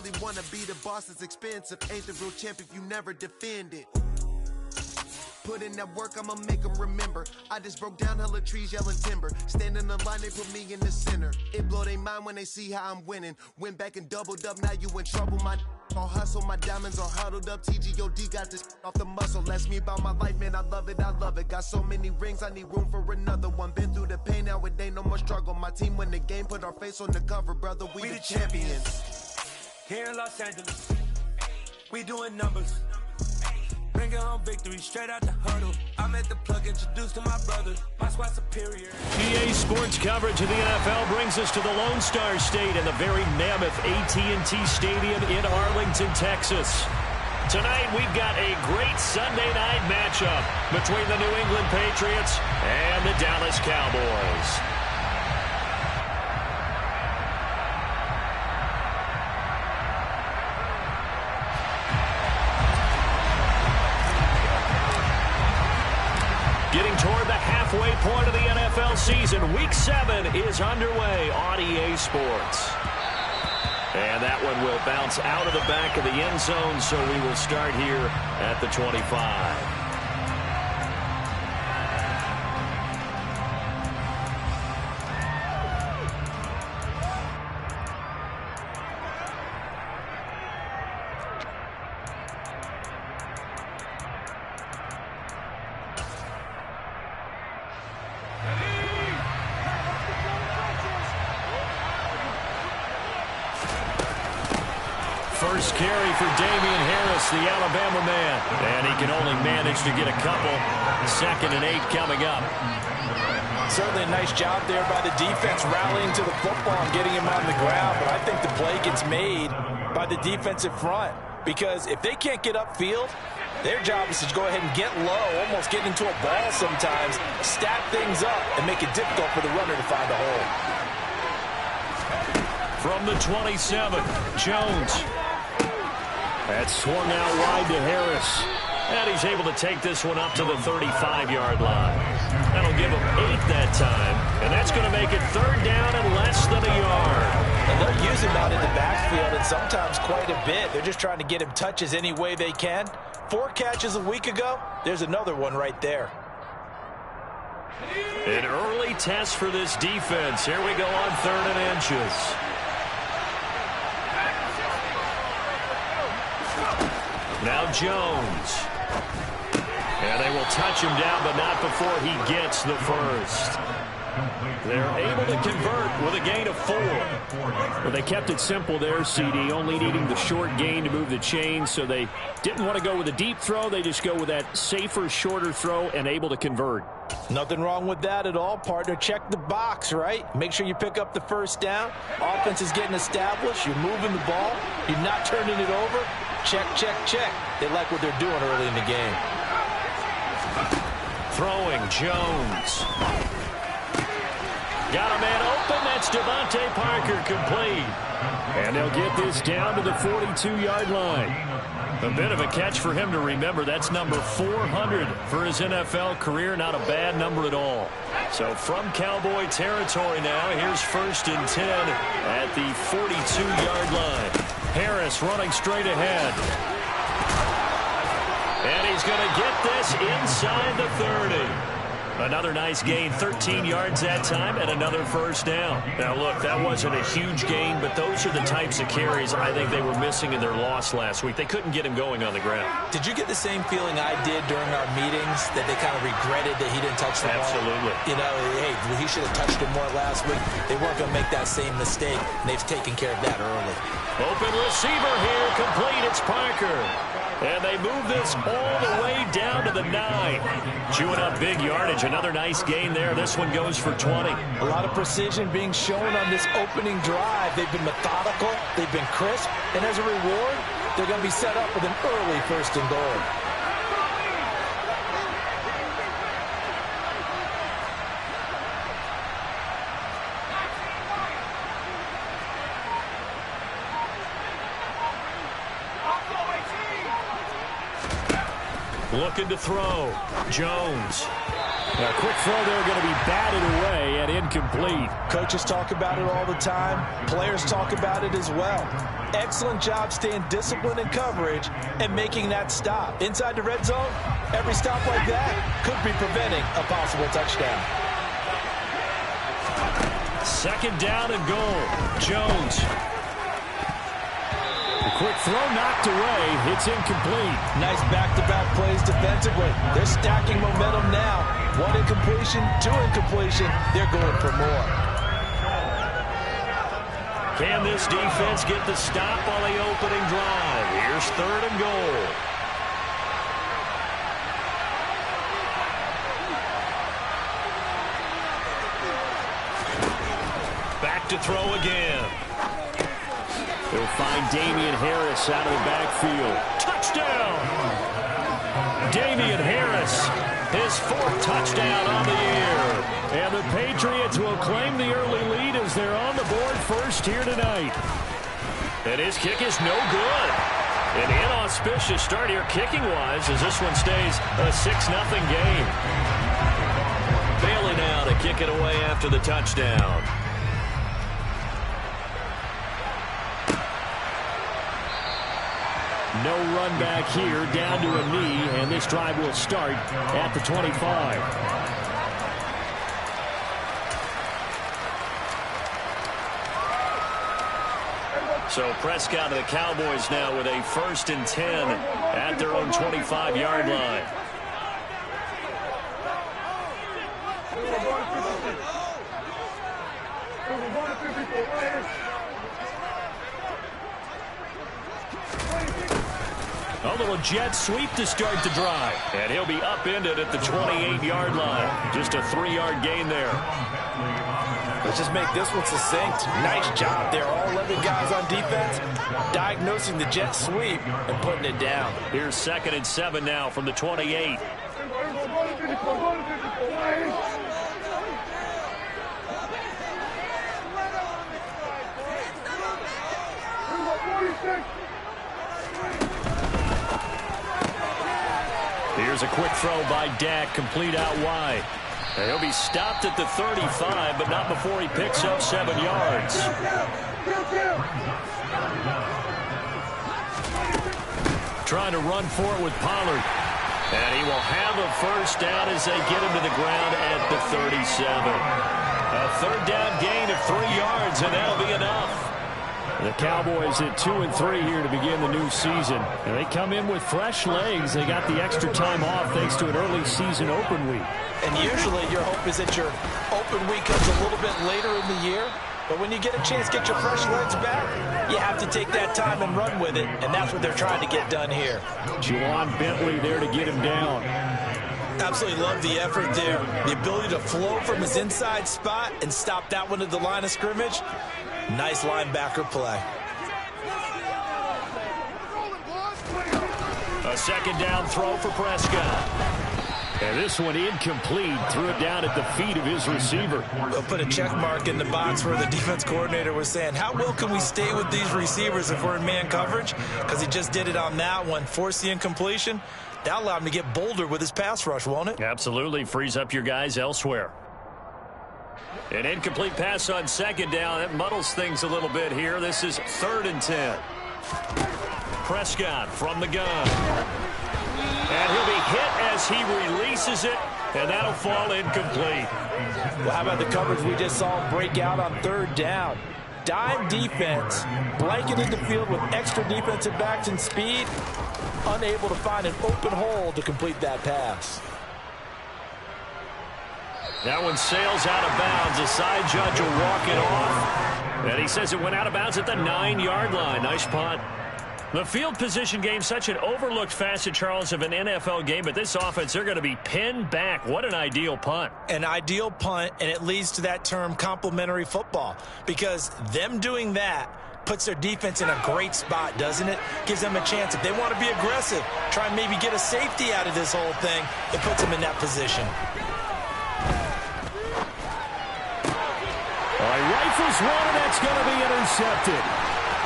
really wanna be the boss, it's expensive. Ain't the real champ if you never defend it. Put in that work, I'ma make them remember. I just broke down hella trees, yelling timber. Standing in the line, they put me in the center. It blow their mind when they see how I'm winning. Went back and doubled up, now you in trouble. My all hustle, my diamonds are huddled up. TGOD got this off the muscle. That's me about my life, man, I love it, I love it. Got so many rings, I need room for another one. Been through the pain, now it ain't no more struggle. My team win the game, put our face on the cover, brother, we the champions. Here in Los Angeles, we doing numbers. Bringing home victory straight out the huddle. I'm at the plug, introduced to my brothers. My squad superior. EA Sports coverage of the NFL brings us to the Lone Star State and the very mammoth AT&T Stadium in Arlington, Texas. Tonight, we've got a great Sunday night matchup between the New England Patriots and the Dallas Cowboys. Getting toward the halfway point of the NFL season, Week 7 is underway on EA Sports. And that one will bounce out of the back of the end zone, so we will start here at the 25. First carry for Damian Harris, the Alabama man. And he can only manage to get a couple. 2nd and 8 coming up. Certainly a nice job there by the defense rallying to the football and getting him on the ground. But I think the play gets made by the defensive front. Because if they can't get upfield, their job is to go ahead and get low, almost get into a ball sometimes, stack things up, and make it difficult for the runner to find a hole. From the 27, Jones. That's swung out wide to Harris. And he's able to take this one up to the 35-yard line. That'll give him 8 that time. And that's going to make it 3rd down and less than a yard. And they're using that in the backfield, and sometimes quite a bit. They're just trying to get him touches any way they can. 4 catches a week ago. There's another one right there. An early test for this defense. Here we go on 3rd and inches. Now Jones. And they will touch him down, but not before he gets the first. They're able to convert with a gain of 4. Well, they kept it simple there, CD, only needing the short gain to move the chain, so they didn't want to go with a deep throw. They just go with that safer, shorter throw and able to convert. Nothing wrong with that at all, partner. Check the box, right? Make sure you pick up the first down. Offense is getting established. You're moving the ball. You're not turning it over. Check, check, check. They like what they're doing early in the game. Throwing, Jones. Got a man open. That's Devontae Parker, complete. And they'll get this down to the 42-yard line. A bit of a catch for him to remember. That's number 400 for his NFL career. Not a bad number at all. So from Cowboy territory now, here's 1st and 10 at the 42-yard line. Harris running straight ahead. And he's going to get this inside the 30. Another nice gain, 13 yards that time, and another first down. Now, look, that wasn't a huge gain, but those are the types of carries I think they were missing in their loss last week. They couldn't get him going on the ground. Did you get the same feeling I did during our meetings, that they kind of regretted that he didn't touch the ball? Absolutely. You know, hey, he should have touched it more last week. They weren't going to make that same mistake, and they've taken care of that early. Open receiver here, complete. It's Parker. And they move this all the way down to the 9. Chewing up big yardage. Another nice gain there. This one goes for 20. A lot of precision being shown on this opening drive. They've been methodical. They've been crisp. And as a reward, they're going to be set up with an early 1st and goal. Looking to throw. Jones. A quick throw there going to be batted away and incomplete. Coaches talk about it all the time. Players talk about it as well. Excellent job staying disciplined in coverage and making that stop. Inside the red zone, every stop like that could be preventing a possible touchdown. Second down and goal. Jones. A quick throw knocked away. It's incomplete. Nice back-to-back plays defensively. They're stacking momentum now. One incompletion, two incompletion. They're going for more. Can this defense get the stop on the opening drive? Here's third and goal. Back to throw again. They'll find Damian Harris out of the backfield. Touchdown! Damian Harris, his fourth touchdown on the year. And the Patriots will claim the early lead as they're on the board first here tonight. And his kick is no good. An inauspicious start here kicking-wise as this one stays a 6-0 game. Bailey now to kick it away after the touchdown. No run back here, down to a knee, and this drive will start at the 25. So Prescott and the Cowboys now with a 1st and 10 at their own 25-yard line. A little jet sweep to start the drive. And he'll be upended at the 28-yard line. Just a 3-yard gain there. Let's just make this one succinct. Nice job there. All 11 guys on defense diagnosing the jet sweep and putting it down. Here's 2nd and 7 now from the 28. Here's a quick throw by Dak, complete out wide. And he'll be stopped at the 35, but not before he picks up 7 yards. Trying to run for it with Pollard. And he will have a first down as they get him to the ground at the 37. A 3rd down gain of 3 yards, and that'll be enough. The Cowboys at 2-3 here to begin the new season. And they come in with fresh legs. They got the extra time off thanks to an early season open week. And usually your hope is that your open week comes a little bit later in the year. But when you get a chance to get your fresh legs back, you have to take that time and run with it. And that's what they're trying to get done here. Juwan Bentley there to get him down. Absolutely love the effort there. The ability to flow from his inside spot and stop that one at the line of scrimmage. Nice linebacker play. A 2nd down throw for Prescott. And this one incomplete. Threw it down at the feet of his receiver. We'll put a check mark in the box where the defense coordinator was saying, how well can we stay with these receivers if we're in man coverage? Because he just did it on that one. Force the incompletion. That'll allow him to get bolder with his pass rush, won't it? Absolutely. Frees up your guys elsewhere. An incomplete pass on 2nd down. That muddles things a little bit here. This is 3rd and 10. Prescott from the gun. And he'll be hit as he releases it, and that'll fall incomplete. Well, how about the coverage we just saw him break out on 3rd down? Dime defense, blanketed the field with extra defensive backs and speed, unable to find an open hole to complete that pass. That one sails out of bounds. The side judge will walk it off. And he says it went out of bounds at the 9-yard line. Nice punt. The field position game, such an overlooked facet, Charles, of an NFL game. But this offense, they're going to be pinned back. What an ideal punt. An ideal punt, and it leads to that term complementary football. Because them doing that puts their defense in a great spot, doesn't it? Gives them a chance. If they want to be aggressive, try and maybe get a safety out of this whole thing, it puts them in that position. Rifles one, and that's going to be intercepted.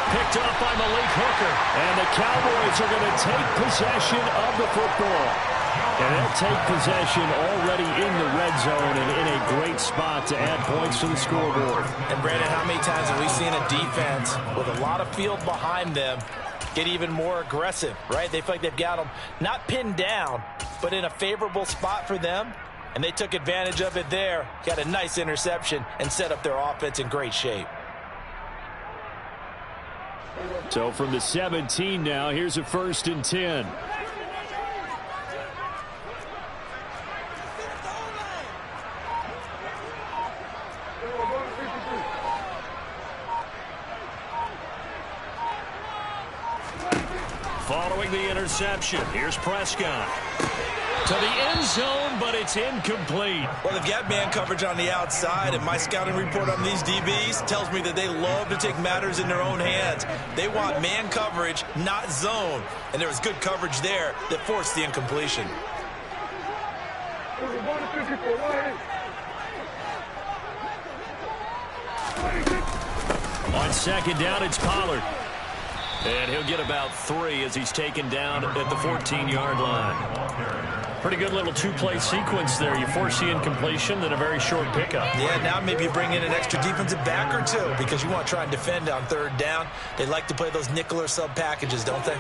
Picked up by Malik Hooker, and the Cowboys are going to take possession of the football. And they'll take possession already in the red zone and in a great spot to add points to the scoreboard. And Brandon, how many times have we seen a defense with a lot of field behind them get even more aggressive, right? They feel like they've got them not pinned down, but in a favorable spot for them. And they took advantage of it there, got a nice interception, and set up their offense in great shape. So from the 17 now, here's a 1st and 10. Following the interception, here's Prescott. To the end zone, but it's incomplete. Well, they've got man coverage on the outside, and my scouting report on these DBs tells me that they love to take matters in their own hands. They want man coverage, not zone. And there was good coverage there that forced the incompletion. On 2nd down, it's Pollard. And he'll get about 3 as he's taken down at the 14-yard line. Pretty good little two-play sequence there. You force the incompletion, then a very short pickup. Yeah, now maybe you bring in an extra defensive back or two because you want to try and defend on 3rd down. They like to play those nickel or sub packages, don't they?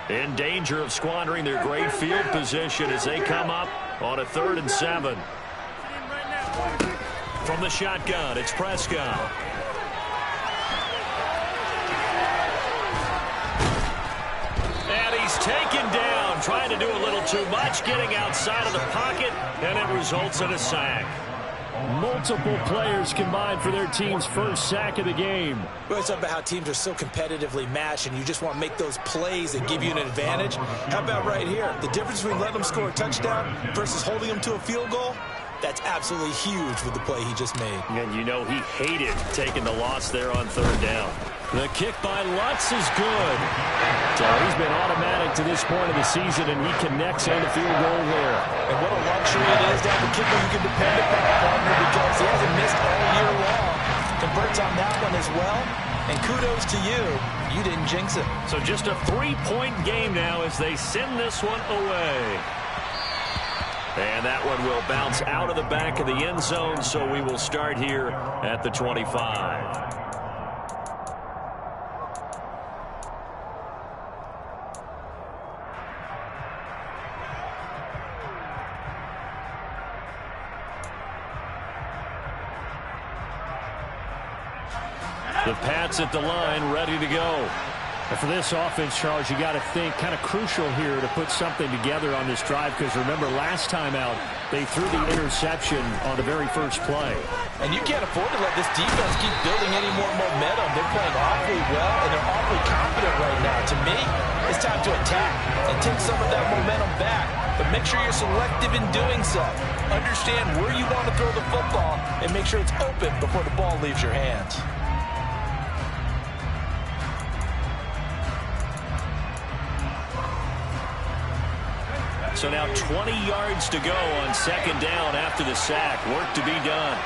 In danger of squandering their great field position as they come up on a 3rd and 7. From the shotgun, it's Prescott. And he's taken down, trying to do a little too much, getting outside of the pocket, and it results in a sack. Multiple players combined for their team's first sack of the game. We always talk about how teams are so competitively matched, and you just want to make those plays that give you an advantage. How about right here? The difference between letting them score a touchdown versus holding them to a field goal? That's absolutely huge with the play he just made. And you know he hated taking the loss there on 3rd down. The kick by Lutz is good. So he's been automatic to this point of the season, and he connects on the field goal there. And what a luxury it is to have a kicker you can depend upon, partner, because he hasn't missed all year long. Converts on that one as well. And kudos to you. You didn't jinx it. So just a 3-point game now as they send this one away. And that one will bounce out of the back of the end zone, so we will start here at the 25. The Pats at the line, ready to go. And for this offense, Charles, you got to think kind of crucial here to put something together on this drive, because remember last time out they threw the interception on the very first play. And you can't afford to let this defense keep building any more momentum. They're playing awfully well, and they're awfully confident right now. To me, it's time to attack and take some of that momentum back. But make sure you're selective in doing so. Understand where you want to throw the football and make sure it's open before the ball leaves your hands. So now 20 yards to go on 2nd down after the sack. Work to be done.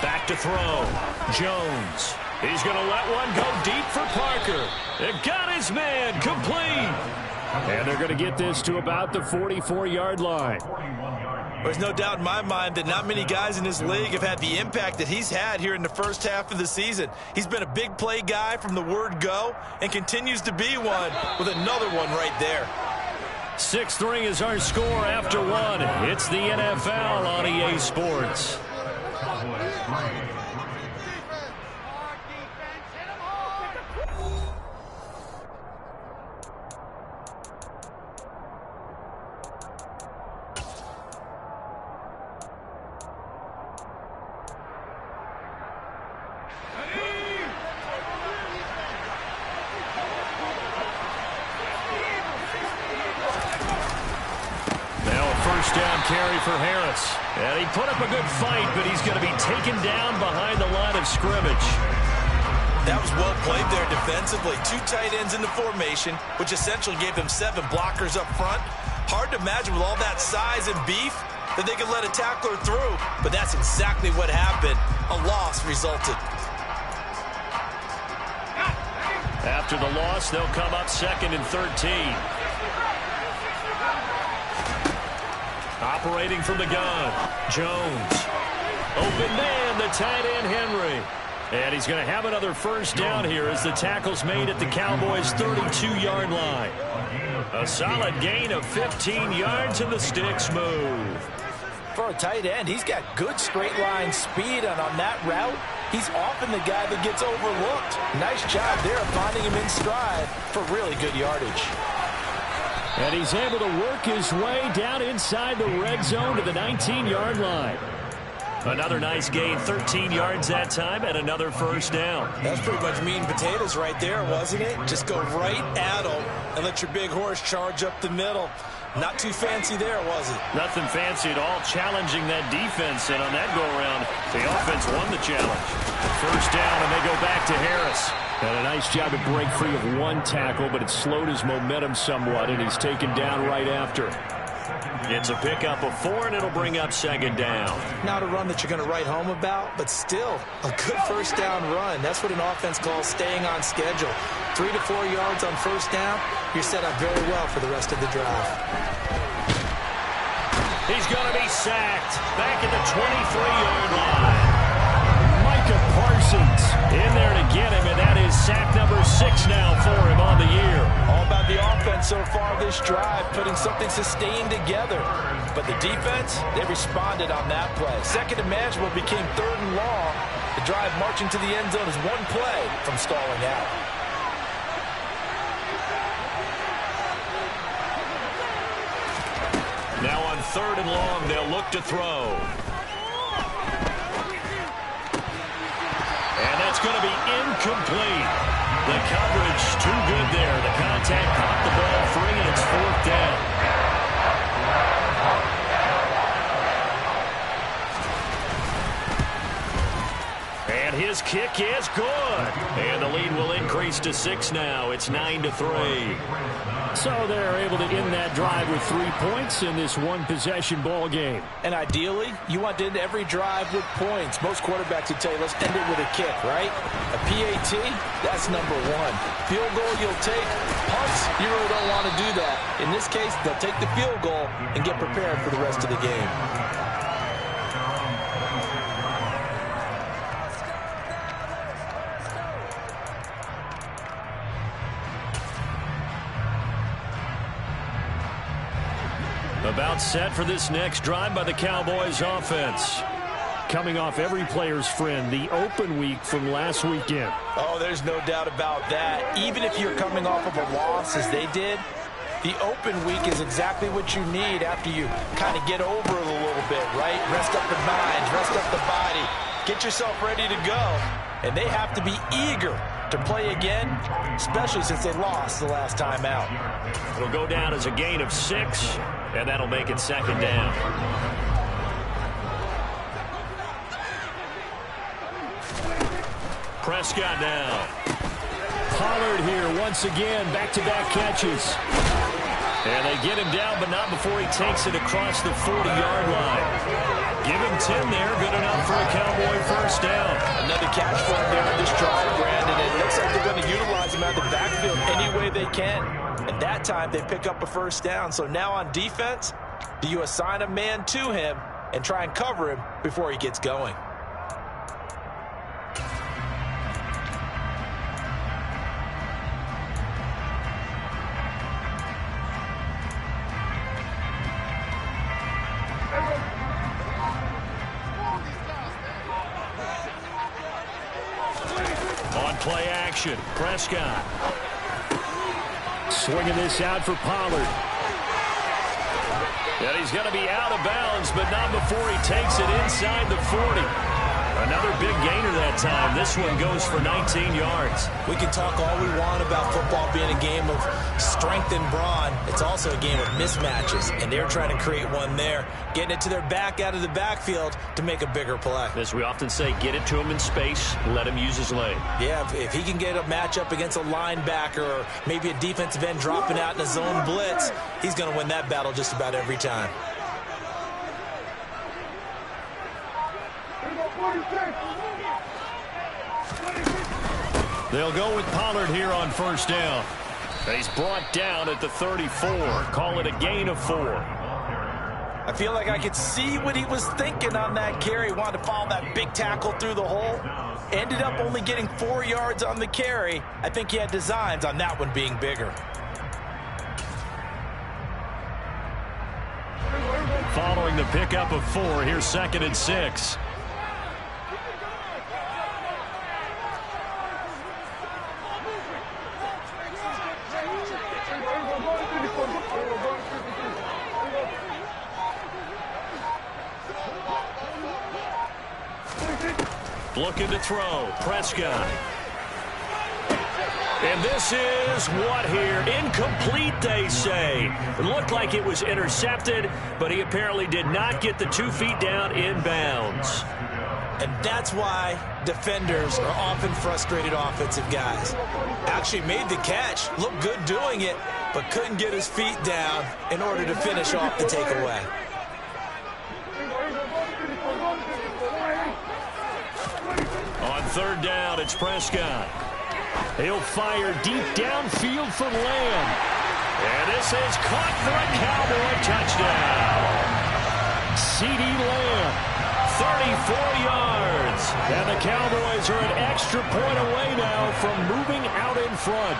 Back to throw. Jones. He's going to let one go deep for Parker. They've got his man complete. And they're going to get this to about the 44-yard line. There's no doubt in my mind that not many guys in this league have had the impact that he's had here in the first half of the season. He's been a big play guy from the word go and continues to be one with another one right there. 6-3 is our score after 1. It's the NFL on EA Sports. Down carry for Harris. And he put up a good fight, but he's going to be taken down behind the line of scrimmage. That was well played there defensively. 2 tight ends in the formation, which essentially gave them 7 blockers up front. Hard to imagine with all that size and beef that they could let a tackler through, but that's exactly what happened. A loss resulted. After the loss, they'll come up 2nd and 13. Operating from the gun. Jones. Open man, the tight end, Henry. And he's going to have another first down here as the tackle's made at the Cowboys' 32-yard line. A solid gain of 15 yards, and the sticks move. For a tight end, he's got good straight line speed, and on that route, he's often the guy that gets overlooked. Nice job there of finding him in stride for really good yardage. And he's able to work his way down inside the red zone to the 19-yard line. Another nice gain, 13 yards that time, and another first down. That's pretty much meat and potatoes right there, wasn't it? Just go right at him and let your big horse charge up the middle. Not too fancy there, was it? Nothing fancy at all, challenging that defense, and on that go-around, the offense won the challenge. First down, and they go back to Harris. And a nice job to break free of one tackle, but it slowed his momentum somewhat, and he's taken down right after. It's a pickup of 4, and it'll bring up second down. Not a run that you're going to write home about, but still a good first down run. That's what an offense calls staying on schedule. 3 to 4 yards on first down, you're set up very well for the rest of the drive. He's going to be sacked back at the 23-yard line. Micah Parsons in there to get him, and that is sack number 6 now for him on the year. All about the offense so far this drive, putting something sustained together. But the defense, they responded on that play. Second and manageable became 3rd and long. The drive marching to the end zone is one play from stalling out. Now on 3rd and long, they'll look to throw. And that's going to be incomplete. The coverage too good there. The contact caught the ball free, and it's 4th down. And his kick is good. And the lead will increase to 6 now. It's 9-3. So they're able to end that drive with 3 points in this one-possession ball game. And ideally, you want to end every drive with points. Most quarterbacks would tell you, let's end it with a kick, right? A PAT, that's number 1. Field goal you'll take. Punts, you really don't want to do that. In this case, they'll take the field goal and get prepared for the rest of the game. About set for this next drive by the Cowboys offense. Coming off every player's friend, the open week from last weekend. Oh, there's no doubt about that. Even if you're coming off of a loss as they did, the open week is exactly what you need after you kind of get over it a little bit, right? Rest up the mind, rest up the body, get yourself ready to go. And they have to be eager to play again, especially since they lost the last time out. It'll go down as a gain of 6, and that'll make it second down. Prescott now. Pollard here once again, back-to-back catches. And they get him down, but not before he takes it across the 40-yard line. Give him 10 there, good enough for a Cowboy first down. Another catch for him there on this drive, Brandon. It looks like they're going to utilize him out of the backfield any way they can. And that time they pick up a first down. So now on defense, do you assign a man to him and try and cover him before he gets going? Play action. Prescott. Swinging this out for Pollard. And he's going to be out of bounds, but not before he takes it inside the 40. Another big gainer that time. This one goes for 19 yards. We can talk all we want about football being a game of strength and brawn. It's also a game of mismatches, and they're trying to create one there, getting it to their back out of the backfield to make a bigger play. As we often say, get it to him in space, let him use his leg. Yeah, if he can get a matchup against a linebacker or maybe a defensive end dropping out in a zone blitz, he's going to win that battle just about every time. They'll go with Pollard here on first down. He's brought down at the 34. Call it a gain of 4. I feel like I could see what he was thinking on that carry. Wanted to follow that big tackle through the hole. Ended up only getting 4 yards on the carry. I think he had designs on that one being bigger. Following the pickup of 4, here's 2nd and 6. Looking to throw. Prescott. And this is what here? Incomplete, they say. It looked like it was intercepted, but he apparently did not get the 2 feet down in bounds. And that's why defenders are often frustrated offensive guys. Actually made the catch, looked good doing it, but couldn't get his feet down in order to finish off the takeaway. On 3rd down, it's Prescott. He'll fire deep downfield for Lamb. And this is caught for a Cowboy touchdown. C.D. Lamb, 34 yards. And the Cowboys are an extra point away now from moving out in front.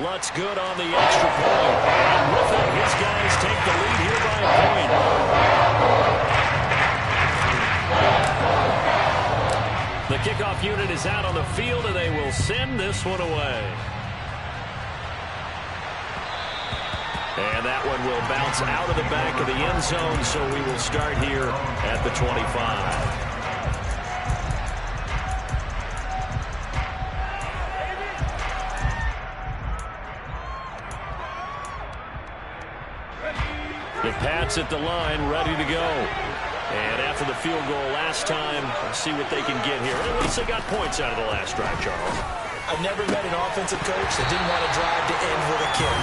Lutz good on the extra point. And with it, his guys take the lead here by a point. The kickoff unit is out on the field, and they will send this one away. And that one will bounce out of the back of the end zone, so we will start here at the 25. The Pats at the line, ready to go. And after the field goal last time, let's see what they can get here. At least they got points out of the last drive, Charles. I've never met an offensive coach that didn't want to drive to end with a kick.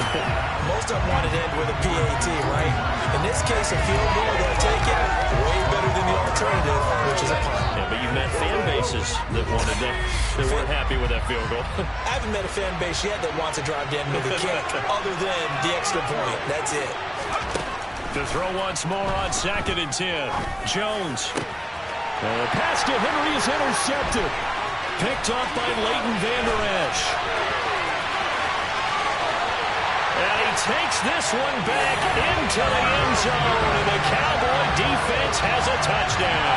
Most of them wanted to end with a PAT, right? In this case, a field goal, they'll take it way better than the alternative, which is a punt. Yeah, but you've met fan bases that wanted that, that weren't happy with that field goal. I haven't met a fan base yet that wants to drive to end with a kick, other than the extra point. That's it. To throw once more on 2nd and 10. Jones. The pass to Henry is intercepted. Picked up by Leighton Vander Esch. And he takes this one back into the end zone. And the Cowboy defense has a touchdown.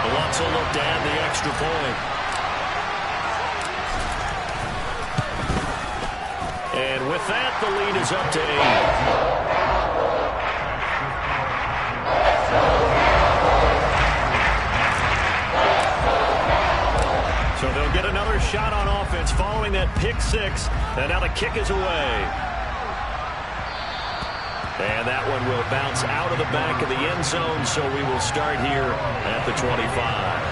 Lutz will look to add the extra point. And with that, the lead is up to 8. So they'll get another shot on offense following that pick 6. And now the kick is away. And that one will bounce out of the back of the end zone, so we will start here at the 25.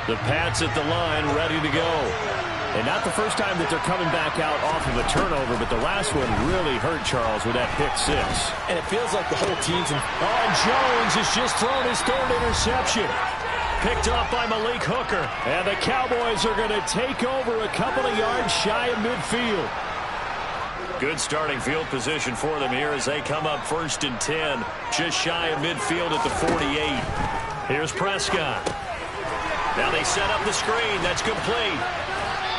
The Pats at the line, ready to go. And not the first time that they're coming back out off of a turnover, but the last one really hurt Charles with that pick 6. And it feels like the whole team's in. Oh, and Jones has just thrown his 3rd interception. Picked up by Malik Hooker. And the Cowboys are going to take over a couple of yards shy of midfield. Good starting field position for them here as they come up 1st and 10. Just shy of midfield at the 48. Here's Prescott. Now they set up the screen. That's complete.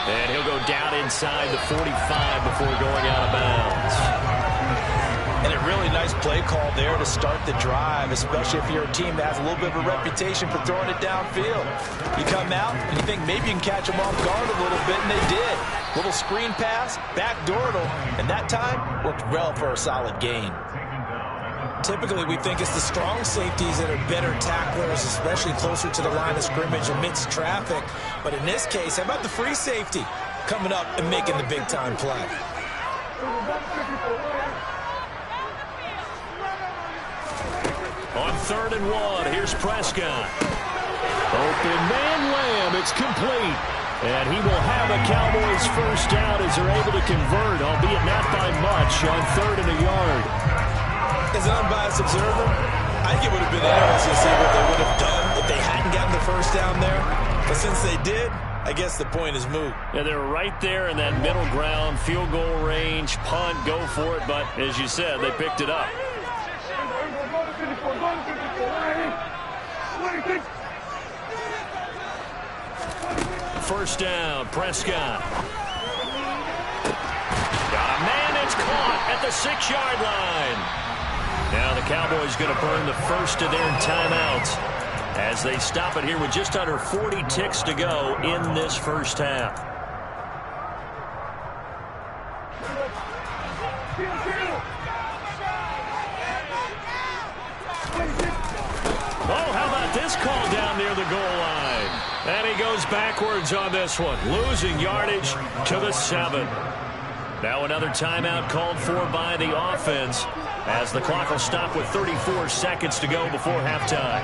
And he'll go down inside the 45 before going out of bounds. And a really nice play call there to start the drive, especially if you're a team that has a little bit of a reputation for throwing it downfield. You come out and you think maybe you can catch them off guard a little bit, and they did. Little screen pass, backdoored them, and that time worked well for a solid gain. Typically, we think it's the strong safeties that are better tacklers, especially closer to the line of scrimmage amidst traffic. But in this case, how about the free safety coming up and making the big-time play? On 3rd and 1, here's Prescott. Open man Lamb, it's complete. And he will have a Cowboys first down as they're able to convert, albeit not by much, on 3rd and a yard. As an unbiased observer, I think it would have been interesting to see what they would have done if they hadn't gotten the first down there. But since they did, I guess the point is moot. Yeah, they're right there in that middle ground, field goal range, punt, go for it. But as you said, they picked it up. First down, Prescott. Got a man that's caught at the 6-yard line. Now the Cowboys going to burn the first of their timeouts as they stop it here with just under 40 ticks to go in this first half. Oh, how about this call down near the goal line? And he goes backwards on this one, losing yardage to the 7. Now another timeout called for by the offense as the clock will stop with 34 seconds to go before halftime.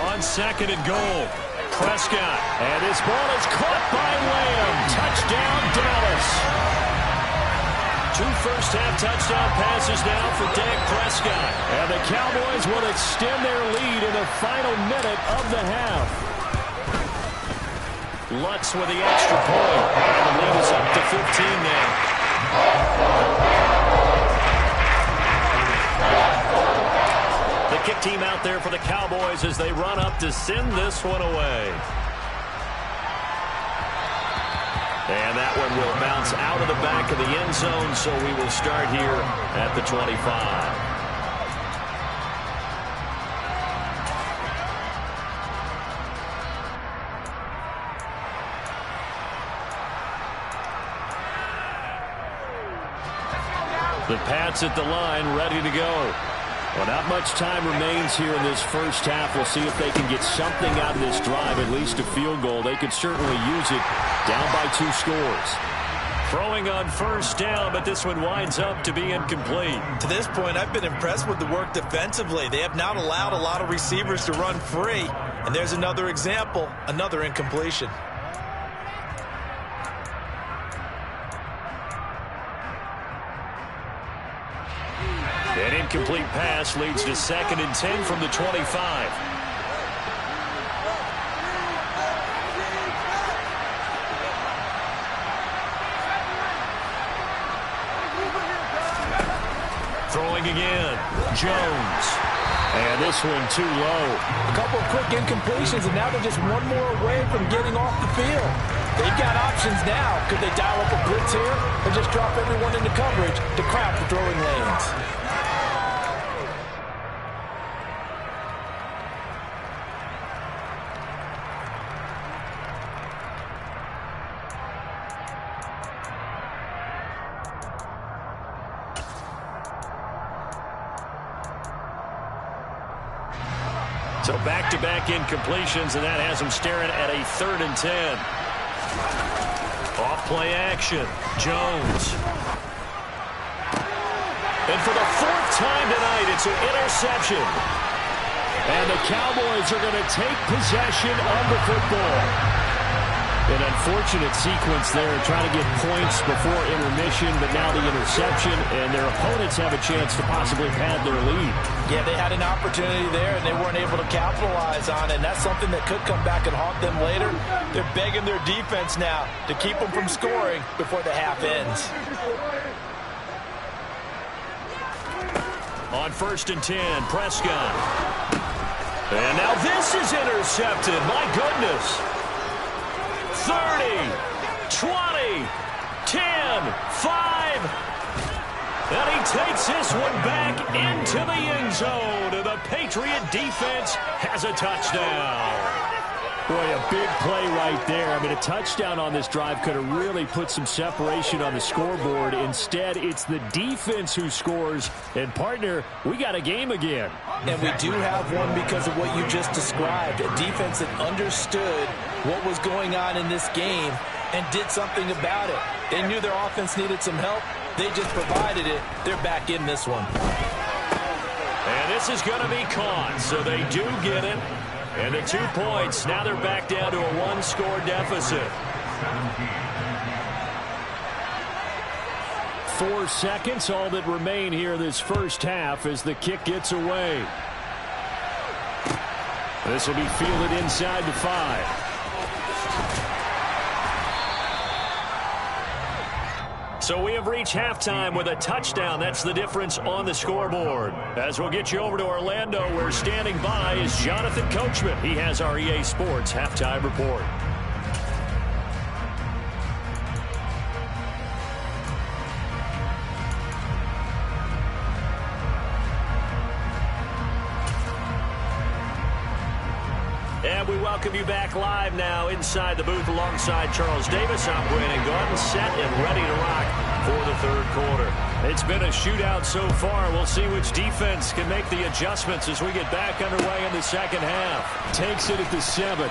On 2nd and goal, Prescott. And this ball is caught by Lamb. Touchdown, Dallas. 2 first-half touchdown passes now for Dak Prescott. And the Cowboys will extend their lead in the final minute of the half. Lutz with the extra point. And the lead is up to 15 now. The kick team out there for the Cowboys as they run up to send this one away. And that one will bounce out of the back of the end zone, so we will start here at the 25. The Pats at the line, ready to go. Well, not much time remains here in this first half. We'll see if they can get something out of this drive, at least a field goal. They could certainly use it down by 2 scores. Throwing on first down, but this one winds up to be incomplete. To this point, I've been impressed with the work defensively. They have not allowed a lot of receivers to run free. And there's another example, another incompletion. An incomplete pass leads to 2nd and 10 from the 25. Throwing again, Jones. And this one too low. A couple of quick incompletions, and now they're just one more away from getting off the field. They've got options now. Could they dial up a blitz here or just drop everyone into coverage to crowd the throwing lanes? So back-to-back incompletions, and that has them staring at a 3rd and 10. Off play action, Jones. And for the 4th time tonight, it's an interception. And the Cowboys are going to take possession of the football. An unfortunate sequence there, trying to get points before intermission, but now the interception, and their opponents have a chance to possibly pad their lead. Yeah, they had an opportunity there, and they weren't able to capitalize on it, and that's something that could come back and haunt them later. They're begging their defense now to keep them from scoring before the half ends. On 1st and 10, Prescott. And now this is intercepted. My goodness. 30, 20, 10, 5. And he takes this one back into the end zone. And the Patriot defense has a touchdown. Boy, a big play right there. I mean, a touchdown on this drive could have really put some separation on the scoreboard. Instead, it's the defense who scores. And, partner, we got a game again. And we do have one because of what you just described. A defense that understood what was going on in this game and did something about it. They knew their offense needed some help. They just provided it. They're back in this one. And this is going to be caught, so they do get it. And the 2 points, now they're back down to a 1-score deficit. 4 seconds, all that remain here this first half as the kick gets away. This will be fielded inside the 5. So we have reached halftime with a touchdown. That's the difference on the scoreboard. As we'll get you over to Orlando, where standing by is Jonathan Coachman. He has our EA Sports halftime report. And we welcome you back live now inside the booth alongside Charles Davis. I'm Brandon Gordon, set and ready to rock for the third quarter. It's been a shootout so far. We'll see which defense can make the adjustments as we get back underway in the second half. Takes it at the 7.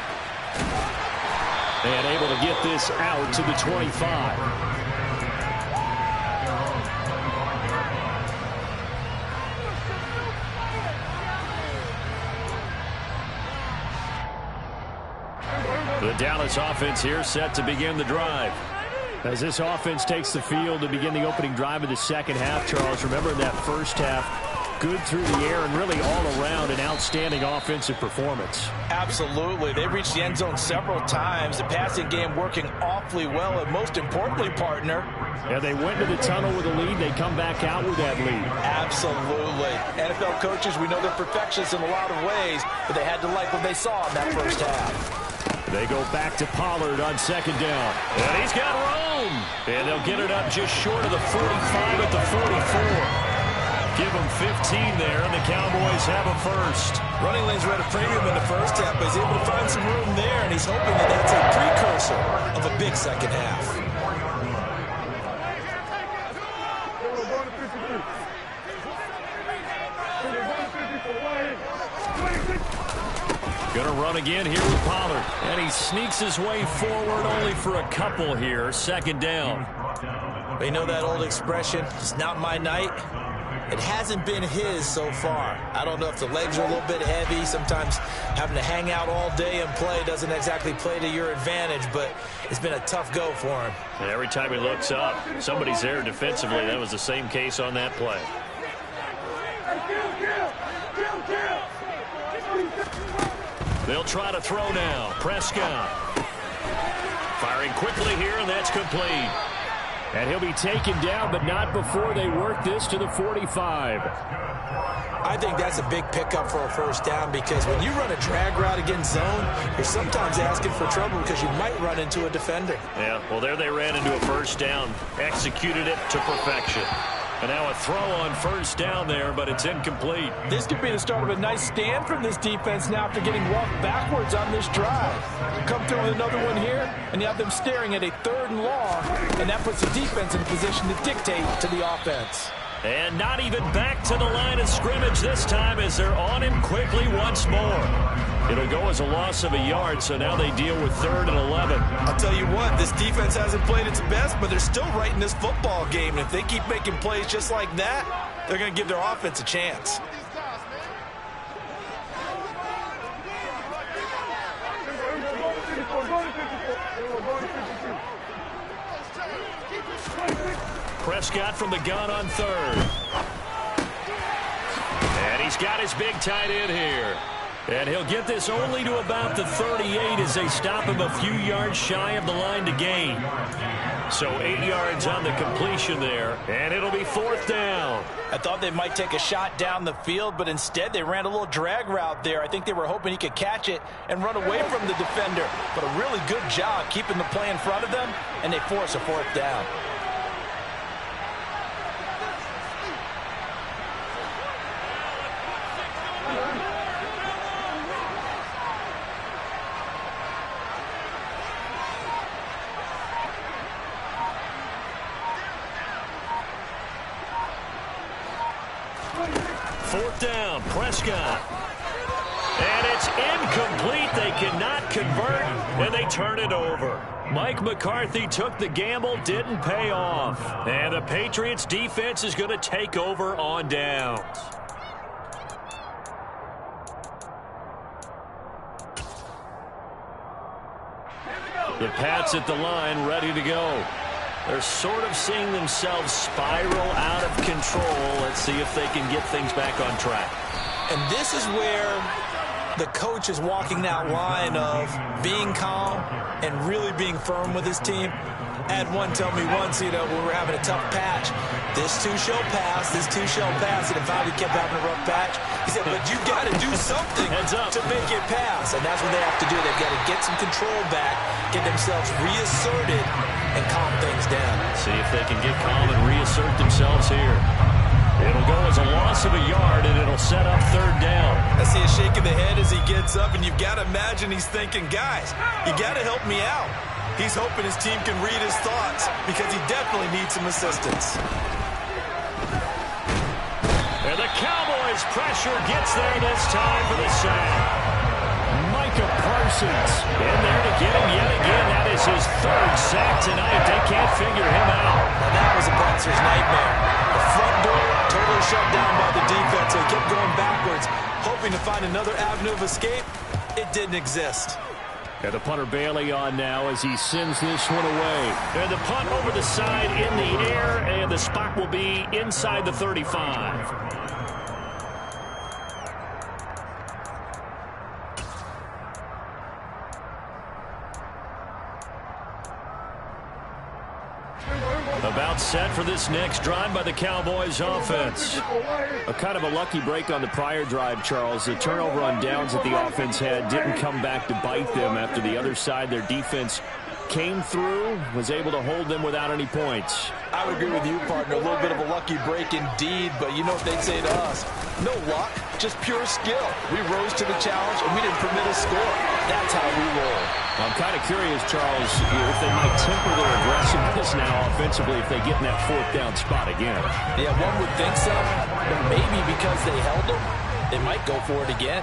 And able to get this out to the 25. The Dallas offense here set to begin the drive. As this offense takes the field to begin the opening drive of the second half, Charles, remember that first half, good through the air and really all around an outstanding offensive performance. Absolutely. They reached the end zone several times. The passing game working awfully well, and most importantly, partner. Yeah, they went to the tunnel with a lead. They come back out with that lead. Absolutely. NFL coaches, we know they're perfectionists in a lot of ways, but they had to like what they saw in that first half. They go back to Pollard on second down. And he's got room. And they'll get it up just short of the 45 at the 44. Give them 15 there, and the Cowboys have a first. Running lanes were at a premium in the first half, but he's able to find some room there, and he's hoping that that's a precursor of a big second half. Going to run again here with Pollard. And he sneaks his way forward only for a couple here. Second down. You know that old expression, it's not my night. It hasn't been his so far. I don't know if the legs are a little bit heavy. Sometimes having to hang out all day and play doesn't exactly play to your advantage, but it's been a tough go for him. And every time he looks up, somebody's there defensively. That was the same case on that play. They'll try to throw now. Prescott. Firing quickly here, and that's complete. And he'll be taken down, but not before they work this to the 45. I think that's a big pickup for a first down, because when you run a drag route against zone, you're sometimes asking for trouble because you might run into a defender. Yeah, well, there they ran into a first down. Executed it to perfection. And now a throw on first down there, but it's incomplete. This could be the start of a nice stand from this defense now after getting walked backwards on this drive. Come through with another one here, and you have them staring at a 3rd and long, and that puts the defense in a position to dictate to the offense. And not even back to the line of scrimmage this time as they're on him quickly once more. It'll go as a loss of a yard, so now they deal with 3rd and 11. I'll tell you what, this defense hasn't played its best, but they're still right in this football game. And if they keep making plays just like that, they're going to give their offense a chance. Prescott from the gun on 3rd. And he's got his big tight end here. And he'll get this only to about the 38 as they stop him a few yards shy of the line to gain. So 8 yards on the completion there, and it'll be 4th down. I thought they might take a shot down the field, but instead they ran a little drag route there. I think they were hoping he could catch it and run away from the defender. But a really good job keeping the play in front of them, and they force a 4th down. Down, Prescott. And it's incomplete. They cannot convert, and they turn it over. Mike McCarthy took the gamble, didn't pay off. And the Patriots defense is going to take over on downs. The Pats at the line, ready to go. They're sort of seeing themselves spiral out of control. Let's see if they can get things back on track. And this is where the coach is walking that line of being calm and really being firm with his team. I had one tell me once, when we were having a tough patch, this too shall pass, this too shall pass, and if Bobby kept having a rough patch, he said, but you've got to do something to make it pass. And that's what they have to do. They've got to get some control back, get themselves reasserted, and calm things down. See if they can get calm and reassert themselves here. It'll go as a loss of a yard, and it'll set up third down. I see a shake of the head as he gets up, and you've got to imagine he's thinking, guys, you got to help me out. He's hoping his team can read his thoughts because he definitely needs some assistance. And the Cowboys' pressure gets there this time for the sack. Micah Parsons in there to get him yet again. That is his third sack tonight. They can't figure him out. And that was a bouncer's nightmare. The front door totally shut down by the defense. They kept going backwards, hoping to find another avenue of escape. It didn't exist. And the punter Bailey on now as he sends this one away. And the punt over the side in the air, and the spot will be inside the 35. About set for this next drive by the Cowboys offense. A kind of a lucky break on the prior drive, Charles. The turnover on downs that the offense had didn't come back to bite them after the other side. Their defense came through, was able to hold them without any points. I would agree with you, partner. A little bit of a lucky break indeed, but you know what they'd say to us. No luck, just pure skill. We rose to the challenge, and we didn't permit a score. That's how we roll. I'm kind of curious, Charles, if they might temper their aggressiveness now offensively if they get in that fourth down spot again. Yeah, one would think so, but maybe because they held them, they might go for it again.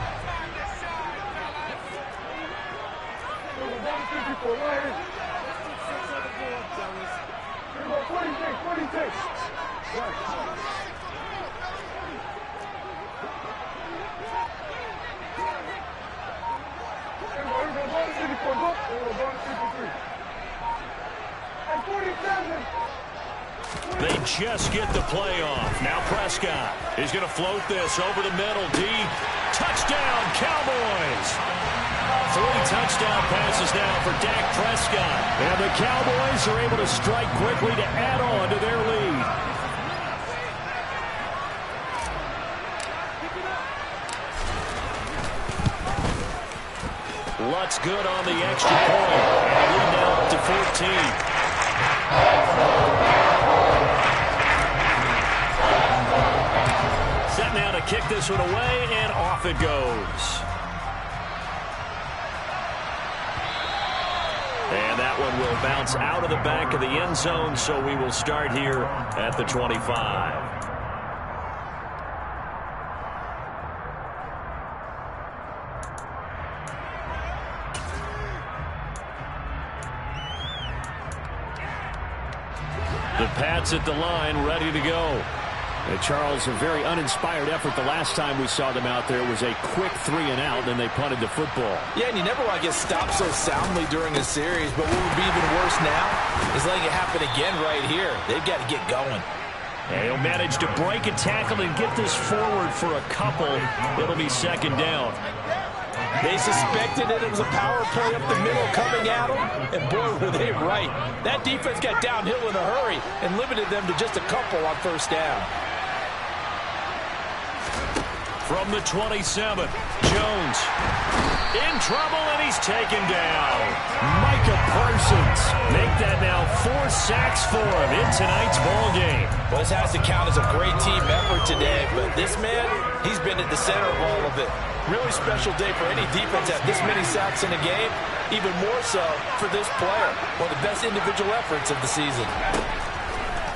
They just get the play off. Now Prescott is going to float this over the middle. Deep. Touchdown, Cowboys. 3 touchdown passes now for Dak Prescott. And the Cowboys are able to strike quickly to add on to their lead. Lutz good on the extra point. And lead now up to 14. Set now to kick this one away, and off it goes. And that one will bounce out of the back of the end zone, so we will start here at the 25. The Pats at the line, ready to go. Charles, a very uninspired effort the last time we saw them out there. It was a quick 3 and out, then they punted the football. Yeah, and you never want to get stopped so soundly during a series, but what would be even worse now is letting it happen again right here. They've got to get going. And he'll manage to break a tackle and get this forward for a couple. It'll be second down. They suspected that it was a power play up the middle coming at them, and boy, were they right. That defense got downhill in a hurry and limited them to just a couple on first down. From the 27, Jones in trouble, and he's taken down. Micah Parsons make that now 4 sacks for him in tonight's ball game. Well, this has to count as a great team effort today, but this man, he's been at the center of all of it. Really special day for any defense to have this many sacks in a game, even more so for this player. One of the best individual efforts of the season.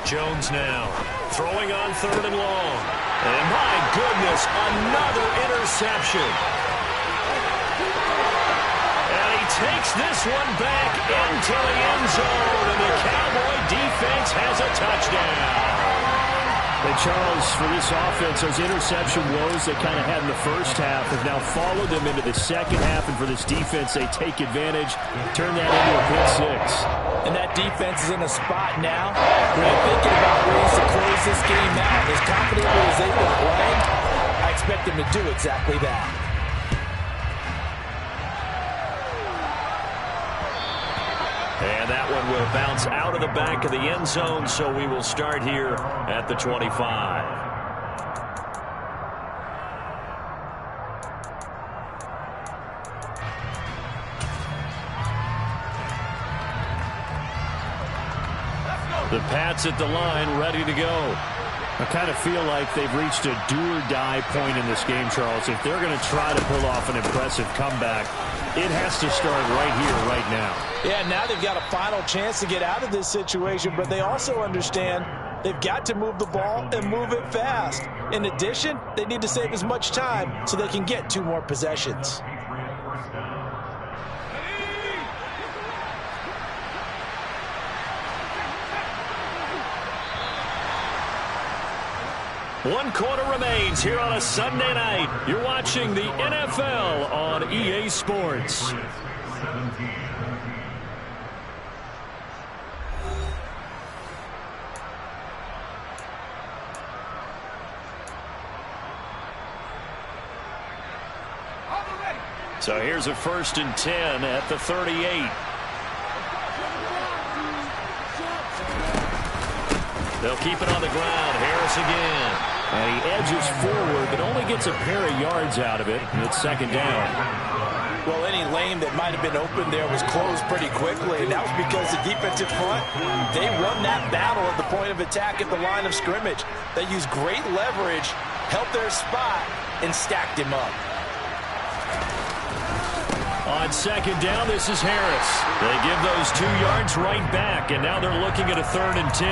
Jones now throwing on 3rd and long. And my goodness, another interception. And he takes this one back into the end zone, and the Cowboy defense has a touchdown. And Charles, for this offense, those interception woes they kind of had in the first half have now followed them into the second half. And for this defense, they take advantage, turn that into a pick six. And that defense is in a spot now where they're thinking about ways to close this game out. As confidently as they've been playing, I expect them to do exactly that. And that one will bounce out of the back of the end zone, so we will start here at the 25. The Pats at the line, ready to go. I kind of feel like they've reached a do-or-die point in this game, Charles. If they're going to try to pull off an impressive comeback, it has to start right here, right now. Yeah, now they've got a final chance to get out of this situation, but they also understand they've got to move the ball and move it fast. In addition, they need to save as much time so they can get 2 more possessions. One quarter remains here on a Sunday night. You're watching the NFL on EA Sports. So here's a 1st and 10 at the 38. They'll keep it on the ground. Harris again. And he edges forward, but only gets a pair of yards out of it. And it's 2nd down. Well, any lane that might have been open there was closed pretty quickly, and that was because the defensive front, they won that battle at the point of attack at the line of scrimmage. They used great leverage, helped their spot, and stacked him up. On 2nd down, this is Harris. They give those 2 yards right back, and now they're looking at a 3rd and 10.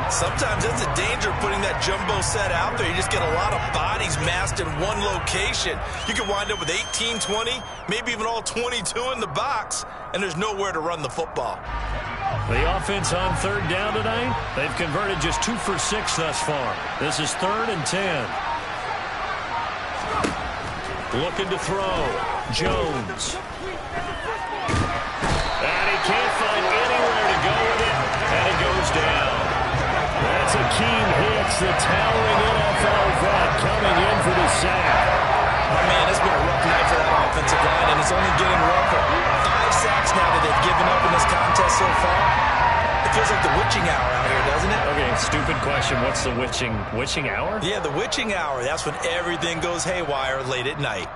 Sometimes that's the danger of putting that jumbo set out there. You just get a lot of bodies massed in one location. You can wind up with 18, 20, maybe even all 22 in the box, and there's nowhere to run the football. The offense on 3rd down tonight, they've converted just 2 for 6 thus far. This is 3rd and 10. Looking to throw. Jones. And he can't find anywhere to go with it, and it goes down. That's Akeem Hicks, the towering NFL vet, coming in for the sack. Oh, man, it's been a rough night for that offensive line, and it's only getting rougher. 5 sacks now that they've given up in this contest so far. It feels like the witching hour out here, doesn't it? Okay, stupid question. What's the witching hour? Yeah, the witching hour. That's when everything goes haywire late at night.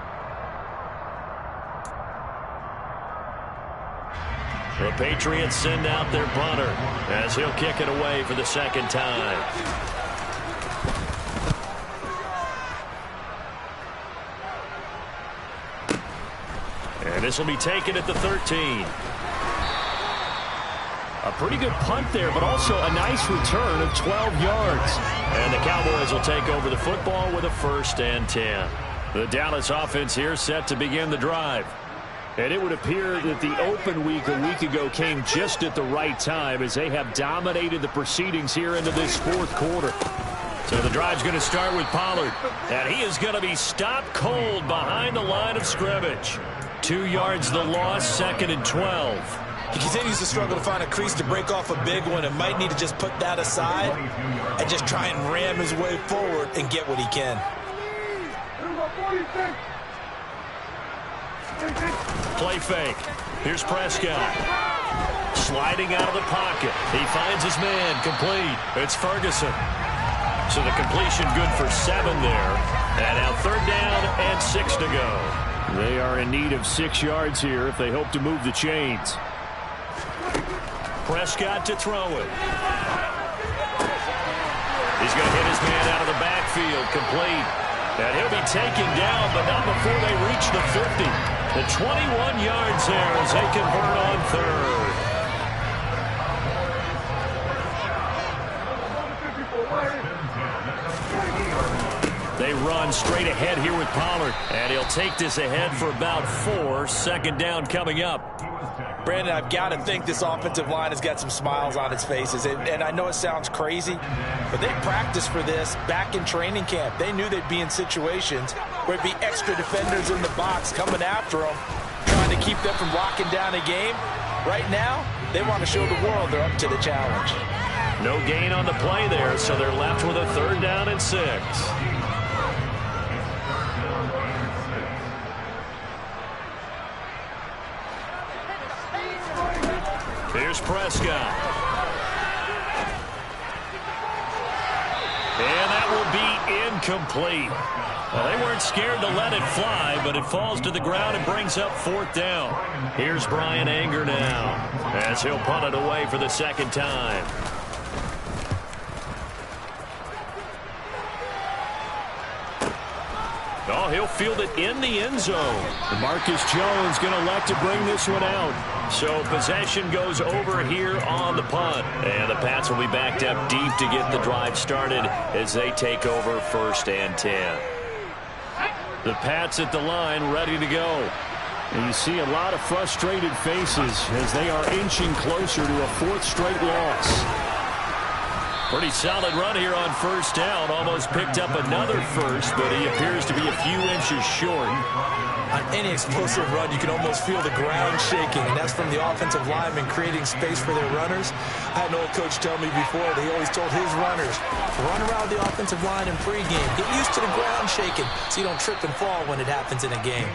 The Patriots send out their punter as he'll kick it away for the 2nd time. And this will be taken at the 13. A pretty good punt there, but also a nice return of 12 yards. And the Cowboys will take over the football with a 1st and 10. The Dallas offense here set to begin the drive. And it would appear that the open week a week ago came just at the right time as they have dominated the proceedings here into this 4th quarter. So the drive's going to start with Pollard. And he is going to be stopped cold behind the line of scrimmage. 2 yards the loss, 2nd and 12. He continues to struggle to find a crease to break off a big one and might need to just put that aside and just try and ram his way forward and get what he can. Play fake. Here's Prescott. Sliding out of the pocket. He finds his man. Complete. It's Ferguson. So the completion good for 7 there. And now 3rd down and 6 to go. They are in need of 6 yards here if they hope to move the chains. Prescott to throw it. He's going to hit his man out of the backfield. Complete. And he'll be taken down, but not before they reach the 50. The 21 yards there as they convert on 3rd. They run straight ahead here with Pollard. And he'll take this ahead for about 4. 2nd down coming up. Brandon, I've got to think this offensive line has got some smiles on its faces. And I know it sounds crazy, but they practiced for this back in training camp. They knew they'd be in situations where there'd be extra defenders in the box coming after them, trying to keep them from locking down a game. Right now, they want to show the world they're up to the challenge. No gain on the play there, so they're left with a 3rd down and 6. Here's Prescott. And that will be incomplete. Well, they weren't scared to let it fly, but it falls to the ground and brings up 4th down. Here's Brian Anger now, as he'll punt it away for the 2nd time. Oh, he'll field it in the end zone. Marcus Jones going to elect to bring this one out. So possession goes over here on the punt. And the Pats will be backed up deep to get the drive started as they take over 1st and 10. The Pats at the line ready to go. And you see a lot of frustrated faces as they are inching closer to a 4th straight loss. Pretty solid run here on 1st down. Almost picked up another first, but he appears to be a few inches short. On any explosive run, you can almost feel the ground shaking, and that's from the offensive linemen creating space for their runners. I had an old coach tell me before that he always told his runners, run around the offensive line in pregame. Get used to the ground shaking so you don't trip and fall when it happens in a game.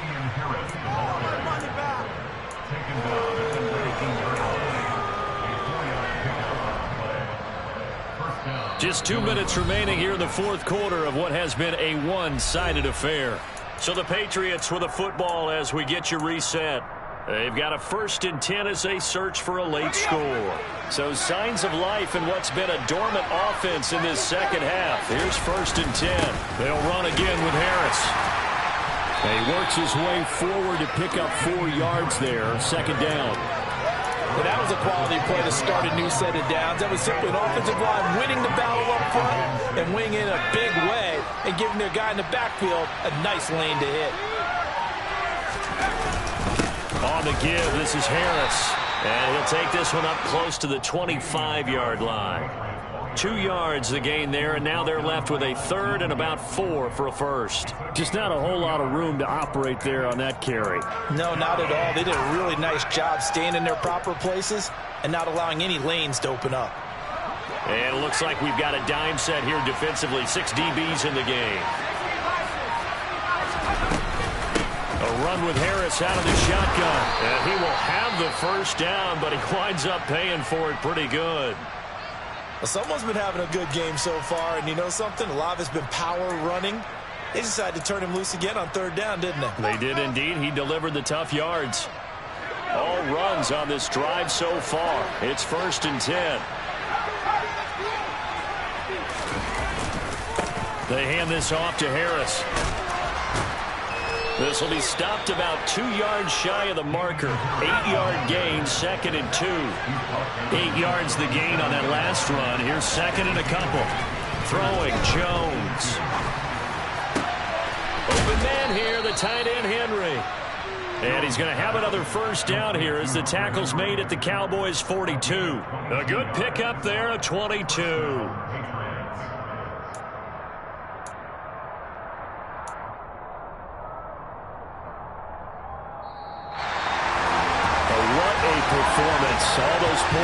Just 2 minutes remaining here in the 4th quarter of what has been a one-sided affair. So the Patriots with the football as we get you reset. They've got a 1st and 10 as they search for a late score. So signs of life in what's been a dormant offense in this 2nd half. Here's 1st and 10. They'll run again with Harris. He works his way forward to pick up 4 yards there. 2nd down. But that was a quality play to start a new set of downs. That was simply an offensive line winning the battle up front and winning in a big way and giving their guy in the backfield a nice lane to hit. On the give, this is Harris. And he'll take this one up close to the 25-yard line. 2 yards the gain there, and now they're left with a 3rd and about 4 for a first. Just not a whole lot of room to operate there on that carry. No, not at all. They did a really nice job staying in their proper places and not allowing any lanes to open up. And it looks like we've got a dime set here defensively. 6 DBs in the game. A run with Harris out of the shotgun. And he will have the 1st down, but he winds up paying for it pretty good. Well, someone's been having a good game so far, and you know something? A lot of it's been power running. They decided to turn him loose again on 3rd down, didn't they? They did indeed. He delivered the tough yards. All runs on this drive so far. It's 1st and 10. They hand this off to Harris. This will be stopped about 2 yards shy of the marker. 8-yard gain, 2nd and 2. 8 yards the gain on that last run. Here's 2nd and a couple. Throwing Jones. Open man here, the tight end Henry. And he's going to have another 1st down here as the tackle's made at the Cowboys 42. A good pickup there, a 22. Performance. All those points.